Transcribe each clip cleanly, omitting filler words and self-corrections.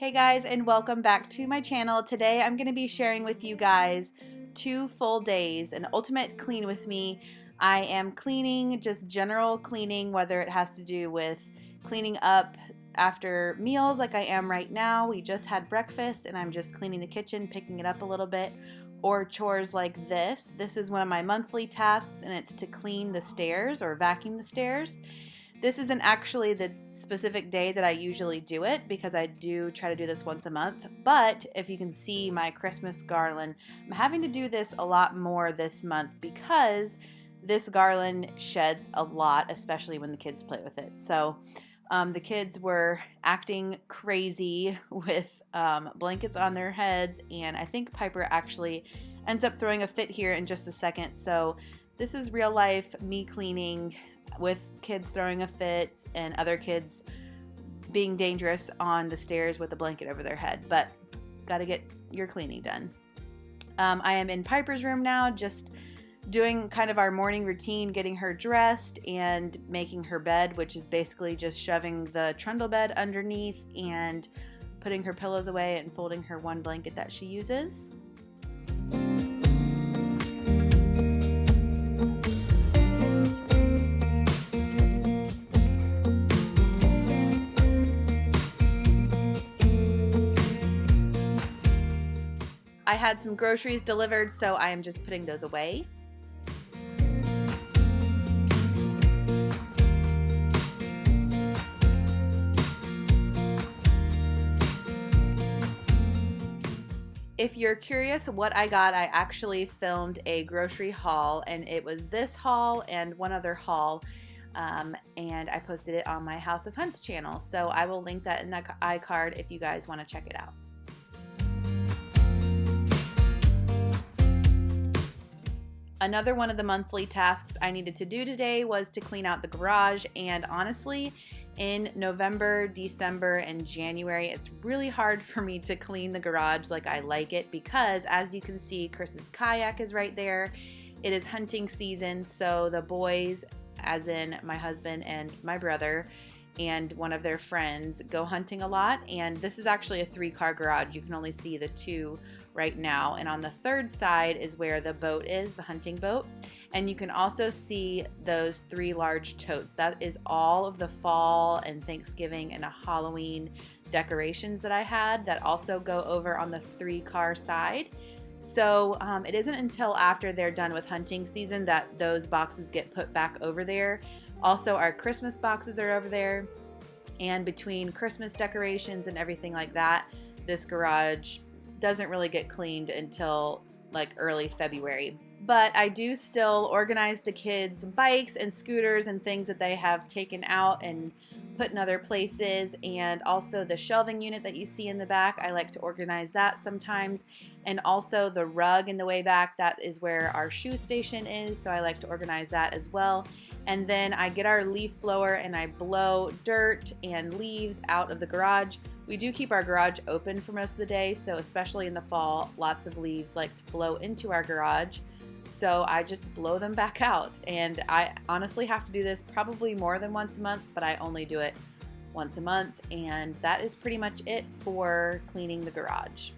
Hey guys, and welcome back to my channel. Today I'm going to be sharing with you guys 2 full days, an ultimate clean with me. I am cleaning, just general cleaning, whether it has to do with cleaning up after meals like I am right now. We just had breakfast and I'm just cleaning the kitchen, picking it up a little bit, or chores like this. This is one of my monthly tasks and it's to clean the stairs or vacuum the stairs. This isn't actually the specific day that I usually do it because I do try to do this once a month, but if you can see my Christmas garland, I'm having to do this a lot more this month because this garland sheds a lot, especially when the kids play with it. So the kids were acting crazy with blankets on their heads, and I think Piper actually ends up throwing a fit here in just a second. So this is real life me cleaning with kids throwing a fit and other kids being dangerous on the stairs with a blanket over their head, but gotta get your cleaning done. I am in Piper's room now, just doing kind of our morning routine, getting her dressed and making her bed, which is basically just shoving the trundle bed underneath and putting her pillows away and folding her one blanket that she uses. I had some groceries delivered, so I am just putting those away. If you're curious what I got, I actually filmed a grocery haul, and it was this haul and one other haul, and I posted it on my House of Hunts channel, so I will link that in the iCard if you guys want to check it out. Another one of the monthly tasks I needed to do today was to clean out the garage, and honestly, in November, December, and January, it's really hard for me to clean the garage like I like it because, as you can see, Chris's kayak is right there. It is hunting season, so the boys, as in my husband and my brother, and one of their friends go hunting a lot, and this is actually a 3-car garage. You can only see the 2 right now, and on the third side is where the boat is, the hunting boat, and you can also see those 3 large totes. That is all of the fall and Thanksgiving and Halloween decorations that I had that also go over on the 3-car side. So it isn't until after they're done with hunting season that those boxes get put back over there. Also, our Christmas boxes are over there, and between Christmas decorations and everything like that, this garage doesn't really get cleaned until like early February. But I do still organize the kids' bikes and scooters and things that they have taken out and put in other places, and also the shelving unit that you see in the back, I like to organize that sometimes, and also the rug in the way back, that is where our shoe station is, so I like to organize that as well. And then I get our leaf blower and I blow dirt and leaves out of the garage. We do keep our garage open for most of the day, so especially in the fall, lots of leaves like to blow into our garage. So I just blow them back out, and I honestly have to do this probably more than once a month, but I only do it once a month, and that is pretty much it for cleaning the garage.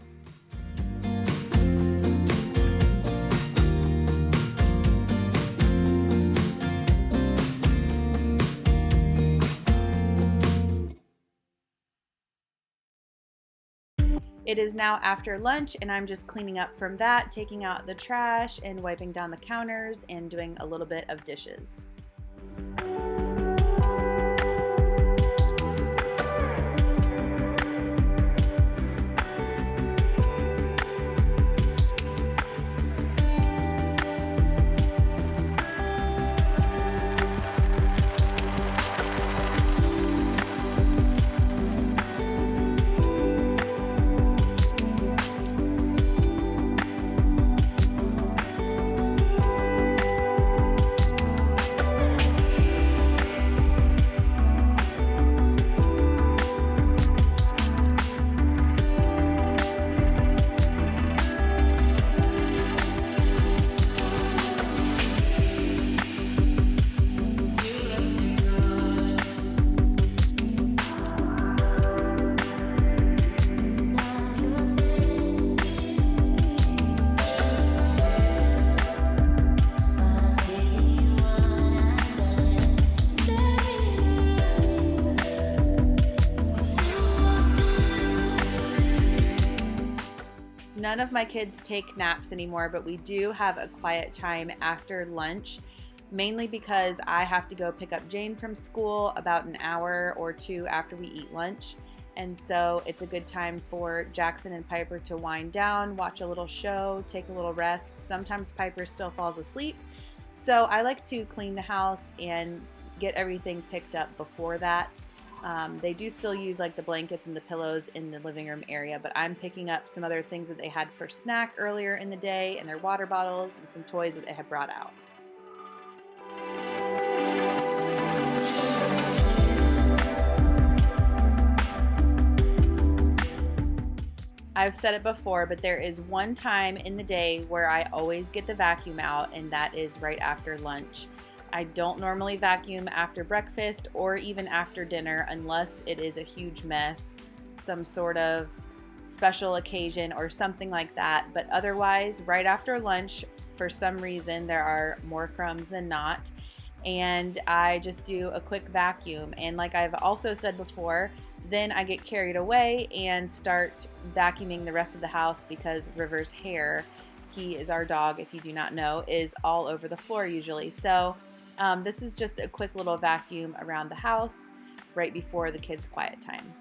It is now after lunch, and I'm just cleaning up from that, taking out the trash and wiping down the counters and doing a little bit of dishes. none of my kids take naps anymore, but we do have a quiet time after lunch, mainly because I have to go pick up Jane from school about an hour or two after we eat lunch. And so it's a good time for Jackson and Piper to wind down, watch a little show, take a little rest. Sometimes Piper still falls asleep. So I like to clean the house and get everything picked up before that. They do still use like the blankets and the pillows in the living room area, but I'm picking up some other things that they had for snack earlier in the day, and their water bottles and some toys that they had brought out. I've said it before, but there is one time in the day where I always get the vacuum out, and that is right after lunch. I don't normally vacuum after breakfast or even after dinner unless it is a huge mess, some sort of special occasion or something like that. But otherwise, right after lunch, for some reason, there are more crumbs than not. And I just do a quick vacuum. And like I've also said before, then I get carried away and start vacuuming the rest of the house because River's hair, he is our dog, if you do not know, is all over the floor usually. So this is just a quick little vacuum around the house right before the kids' quiet time.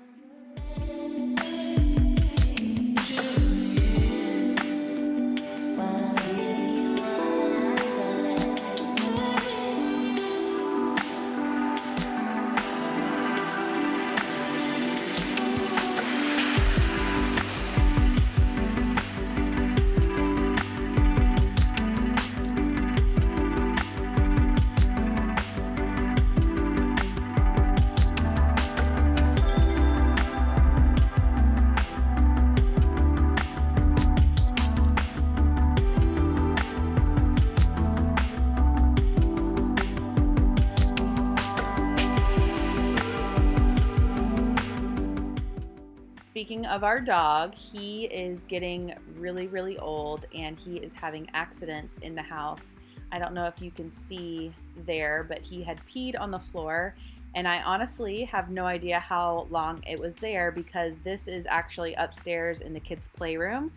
Speaking of our dog, he is getting really, really old and he is having accidents in the house. I don't know if you can see there, but he had peed on the floor, and I honestly have no idea how long it was there because this is actually upstairs in the kids' playroom,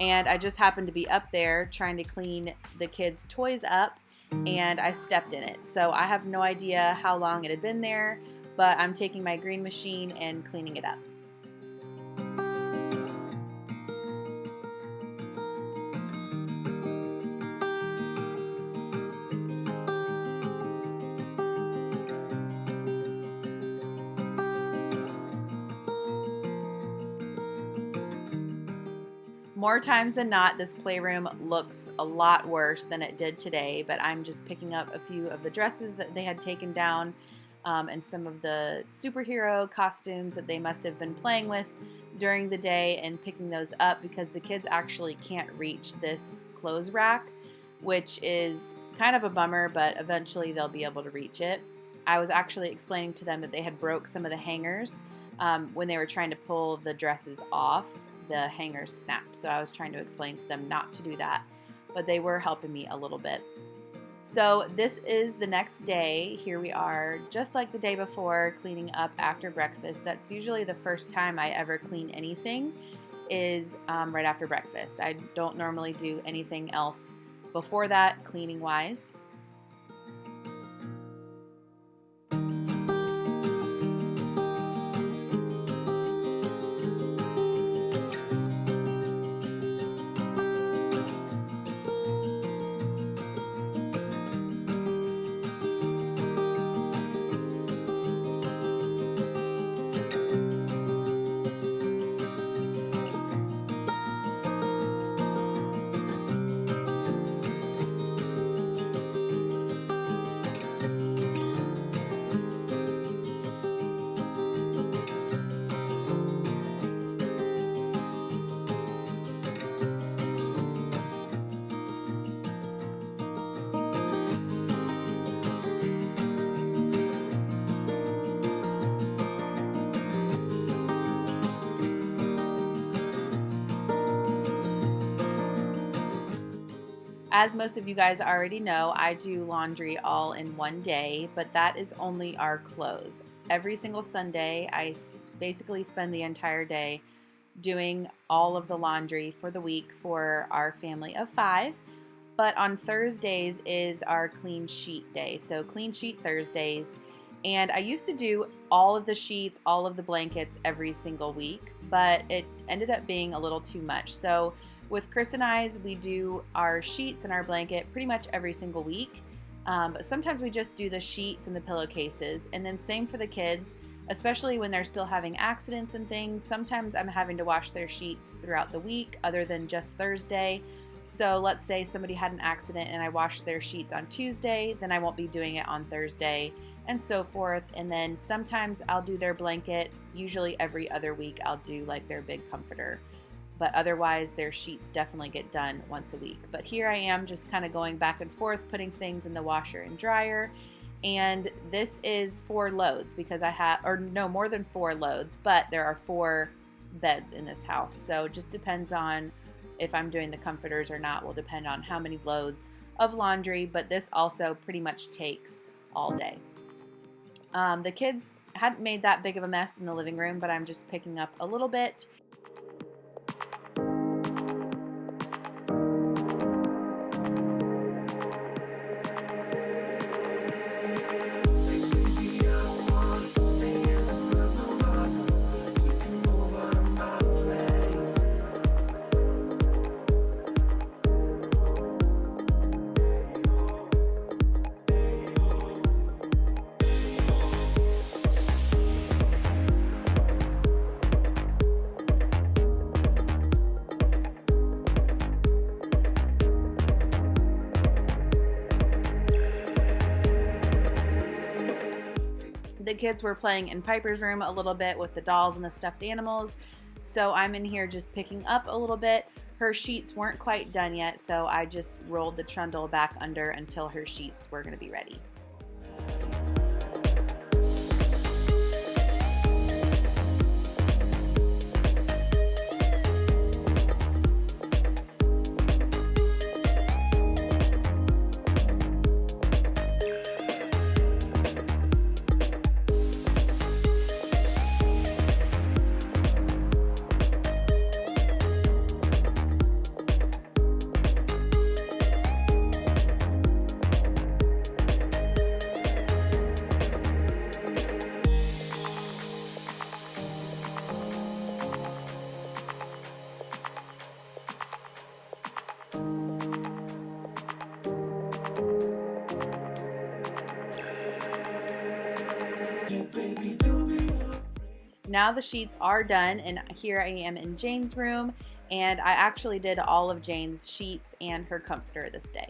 and I just happened to be up there trying to clean the kids' toys up, and I stepped in it. So I have no idea how long it had been there, but I'm taking my green machine and cleaning it up. More times than not, this playroom looks a lot worse than it did today, but I'm just picking up a few of the dresses that they had taken down and some of the superhero costumes that they must have been playing with during the day and picking those up because the kids actually can't reach this clothes rack, which is kind of a bummer, but eventually they'll be able to reach it. I was actually explaining to them that they had broke some of the hangers when they were trying to pull the dresses off. The hangers snapped, so I was trying to explain to them not to do that, but they were helping me a little bit. So this is the next day. Here we are, just like the day before, cleaning up after breakfast. That's usually the first time I ever clean anything is right after breakfast. I don't normally do anything else before that, cleaning wise. As most of you guys already know, I do laundry all in one day, but that is only our clothes. Every single Sunday, I basically spend the entire day doing all of the laundry for the week for our family of 5. But on Thursdays is our clean sheet day. So clean sheet Thursdays. And I used to do all of the sheets, all of the blankets every single week, but it ended up being a little too much. So with Chris and I, we do our sheets and our blanket pretty much every single week. But sometimes we just do the sheets and the pillowcases. And then same for the kids, especially when they're still having accidents and things. Sometimes I'm having to wash their sheets throughout the week other than just Thursday. So let's say somebody had an accident and I washed their sheets on Tuesday, then I won't be doing it on Thursday, and so forth. And then sometimes I'll do their blanket. Usually every other week I'll do like their big comforter. But otherwise their sheets definitely get done once a week. But here I am just kind of going back and forth, putting things in the washer and dryer. And this is 4 loads because I have, or no, more than 4 loads, but there are 4 beds in this house. So it just depends on if I'm doing the comforters or not, will depend on how many loads of laundry, but this also pretty much takes all day. The kids hadn't made that big of a mess in the living room, but I'm just picking up a little bit. The kids were playing in Piper's room a little bit with the dolls and the stuffed animals, so I'm in here just picking up a little bit. Her sheets weren't quite done yet, so I just rolled the trundle back under until her sheets were going to be ready. Now the sheets are done, and here I am in Jane's room, and I actually did all of Jane's sheets and her comforter this day.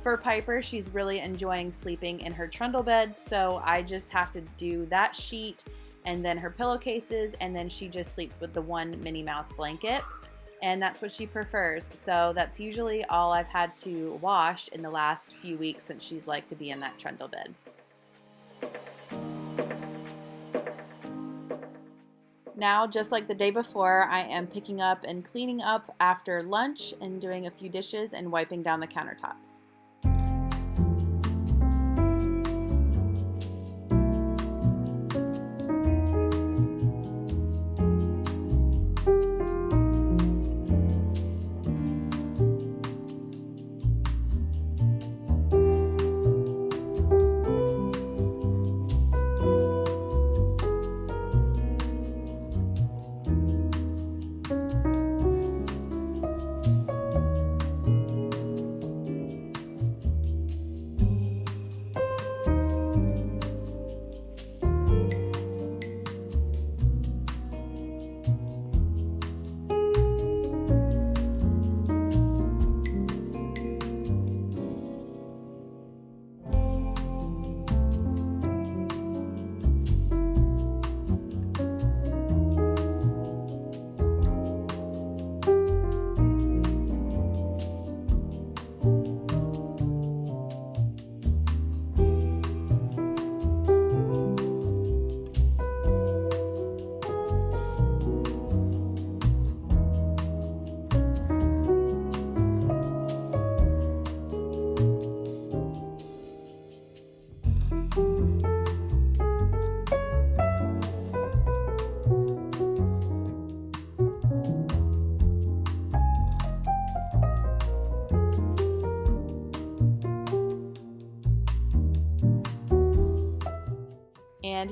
For Piper, she's really enjoying sleeping in her trundle bed, so I just have to do that sheet and then her pillowcases, and then she just sleeps with the one Minnie Mouse blanket, and that's what she prefers. So that's usually all I've had to wash in the last few weeks since she's liked to be in that trundle bed. Now, just like the day before, I am picking up and cleaning up after lunch and doing a few dishes and wiping down the countertops.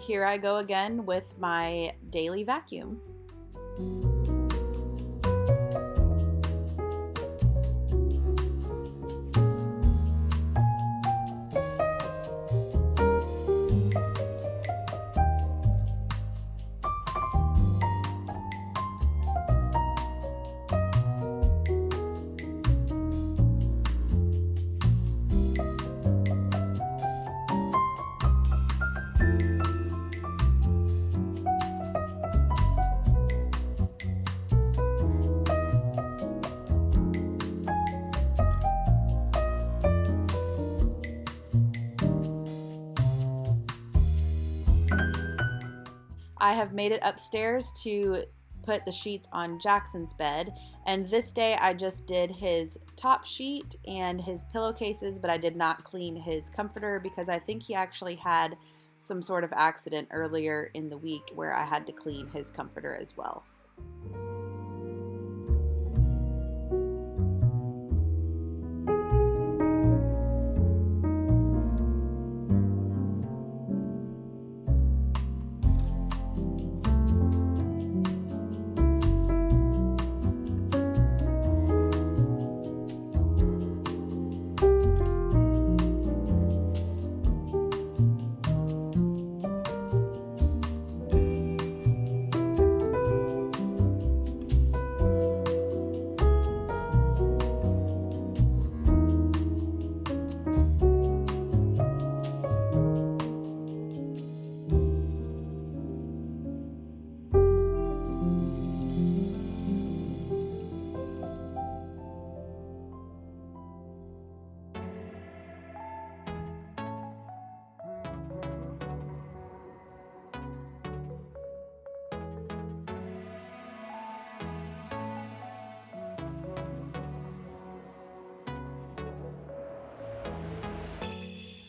here I go again with my daily vacuum. I have made it upstairs to put the sheets on Jackson's bed, and this day I just did his top sheet and his pillowcases, but I did not clean his comforter because I think he actually had some sort of accident earlier in the week where I had to clean his comforter as well.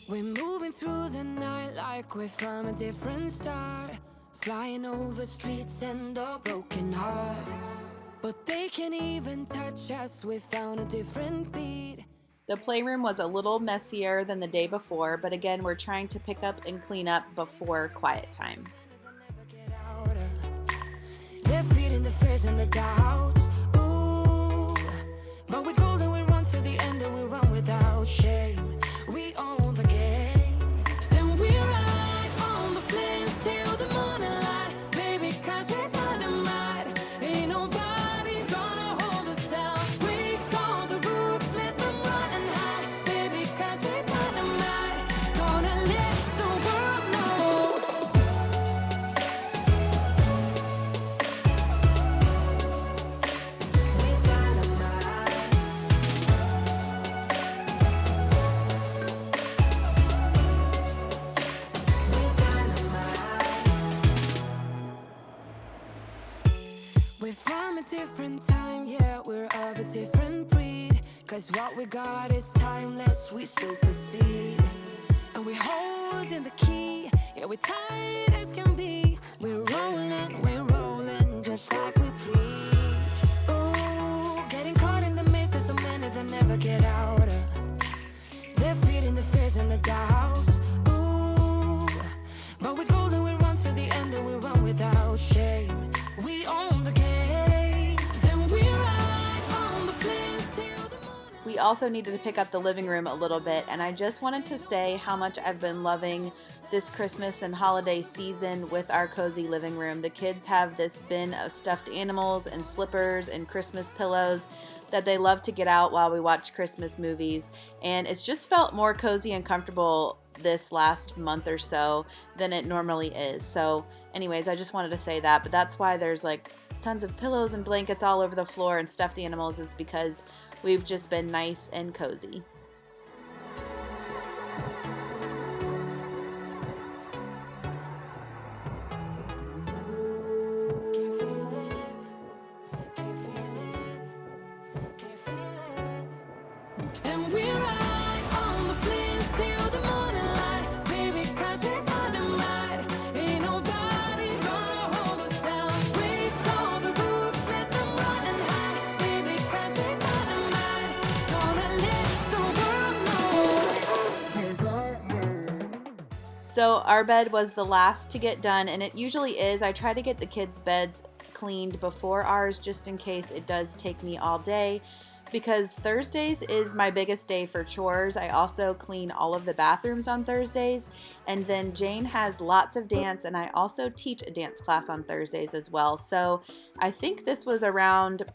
We're moving through the night like we're from a different star, flying over streets and our broken hearts. But they can't even touch us, we found a different beat. The playroom was a little messier than the day before, but again, we're trying to pick up and clean up before quiet time. They're feeding the fears and the doubts. Ooh, but we go and we run to the end and we run without shame. We own the game, and we ride on the flames till the morning light, baby, 'cause we're dynamite. Ain't nobody gonna hold us down. Break all the rules, let them run and hide, baby, 'cause we're dynamite. Gonna let the world know. We're dynamite. We're from a different time, yeah, we're of a different breed. 'Cause what we got is timeless, we supersede. And we're holding the key, yeah, we're tight as can be. We're rolling, just like we please. Ooh, getting caught in the mist, there's so many that never get out of. They're feeding the fears and the doubts. Ooh, but we go and we run to the end and we run without shame. We own the game, and we ride on the flames till the morning. We also needed to pick up the living room a little bit, and I just wanted to say how much I've been loving this Christmas and holiday season with our cozy living room. The kids have this bin of stuffed animals and slippers and Christmas pillows that they love to get out while we watch Christmas movies, and it's just felt more cozy and comfortable this last month or so than it normally is. So anyways, I just wanted to say that, but that's why there's like tons of pillows and blankets all over the floor and stuffed animals, is because we've just been nice and cozy. And we ride on the flames till the morning light, baby, 'cause we're dynamite. Ain't nobody gonna hold us down. Break all the rules, let them run and hide, baby, 'cause we're dynamite. Gonna let the So our bed was the last to get done, and it usually is. I try to get the kids' beds cleaned before ours just in case it does take me all day, because Thursdays is my biggest day for chores. I also clean all of the bathrooms on Thursdays, and then Jane has lots of dance, and I also teach a dance class on Thursdays as well. So I think this was around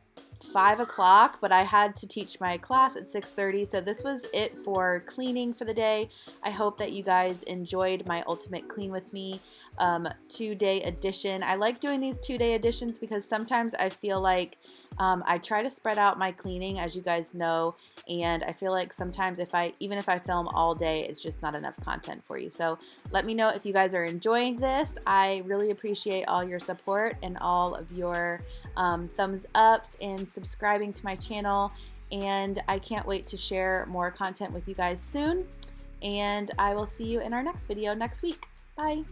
5 o'clock, but I had to teach my class at 6:30, so this was it for cleaning for the day. I hope that you guys enjoyed my Ultimate Clean With Me 2-day edition. I like doing these 2-day editions because sometimes I feel like I try to spread out my cleaning, as you guys know, and I feel like sometimes even if I film all day, it's just not enough content for you. So let me know if you guys are enjoying this. I really appreciate all your support and all of your thumbs ups and subscribing to my channel, and I can't wait to share more content with you guys soon, and I will see you in our next video next week. Bye!